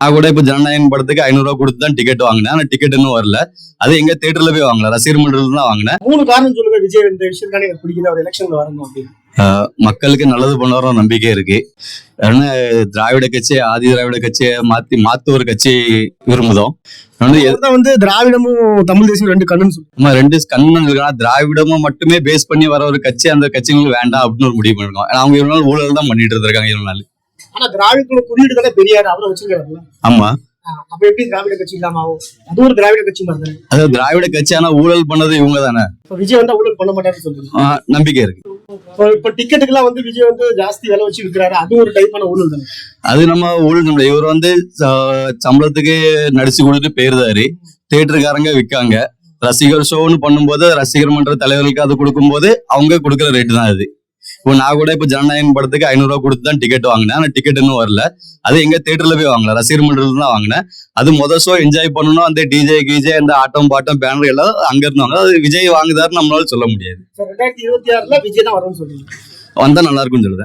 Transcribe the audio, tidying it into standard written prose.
நான் கூட இப்ப ஜனநாயகன் படத்துக்கு 500 ரூபாய் கொடுத்து தான் டிக்கெட் வாங்கினேன். ஆனா டிக்கெட் இன்னும் வரல. அது எங்க தியேட்டர்ல போய் வாங்கல, ரசிகர் மன்றத்துல தான் வாங்கினேன். 3 காரணம் சொல்லுங்க விஜய் இந்த விஷயத்துக்கான எனக்கு பிடிக்கல, அவர் எலெக்ஷன்ல வரணும் அப்படின்னு. மக்களுக்கு நல்லது பண்ணுவாரோ நம்பிக்கை இருக்கு. ஏன்னா திராவிட கட்சி ஆதி திராவிட கட்சியை மாத்து ஒரு கட்சி விரும்புதோம். வந்து திராவிடமும் தமிழ் தேசியம் 2 கண்ணுன்னு சொல்லுவாங்க. 2 கண்ணு இருக்கா. திராவிடமும் மட்டுமே பேஸ் பண்ணி வர ஒரு கட்சி அந்த கட்சிகளுக்கு வேண்டாம் அப்படின்னு ஒரு முடிவு பண்ணிருக்கோம். அவங்க இவ்வளவு நாள் ஊழல் தான் பண்ணிட்டு இருந்திருக்காங்க இவ்வளவு நாள். ஆனா திராவிட குறியீடு தானே பெரியார் அவரை வச்சிருக்காருல்ல. ஆமா, அப்ப எப்படி திராவிட கட்சி இல்லாம ஆகும்? அது ஒரு திராவிட கட்சி மாதிரி. அது திராவிட கட்சி, ஆனா ஊழல் பண்ணது இவங்க தானே. விஜய் வந்து ஊழல் பண்ண மாட்டாருன்னு சொல்லுங்க. நம்பிக்கை இருக்கு. இப்ப டிக்கெட்டுக்கெல்லாம் வந்து விஜய் வந்து ஜாஸ்தி விலை வச்சு விற்கிறாரு, அது ஒரு டைப்பான ஊழல் தானே. அது நம்ம ஊழல். இவர் வந்து சம்பளத்துக்கு நடிச்சு கொடுத்துட்டு போயிருந்தாரு. தியேட்டருக்காரங்க விற்காங்க. ரசிகர் ஷோன்னு பண்ணும்போது ரசிகர் மன்ற தலைவர்களுக்கு அது கொடுக்கும்போது அவங்க கொடுக்குற ரேட்டு தான் அது. இப்போ நான் கூட இப்ப ஜனநாயகன் படத்துக்கு 500 ரூபாய் கொடுத்து தான் டிக்கெட் வாங்கினேன். ஆனா டிக்கெட் இன்னும் வரல. அது எங்க தியேட்டர்ல போய் வாங்கல, ரசிகர் மன்றத்துல தான் வாங்கினேன். அது முதல் ஷோ என்ஜாய் பண்ணணும். அந்த டிஜே கீஜே அந்த ஆட்டம் பாட்டம் பேனர் எல்லாம் அங்க இருந்து வாங்க. அது விஜய் வாங்குதாருன்னு நம்மளால சொல்ல முடியாது. 2026 விஜய் தான் வரும்னு சொல்லுங்க. வந்தா நல்லா இருக்கும்னு சொல்லுது.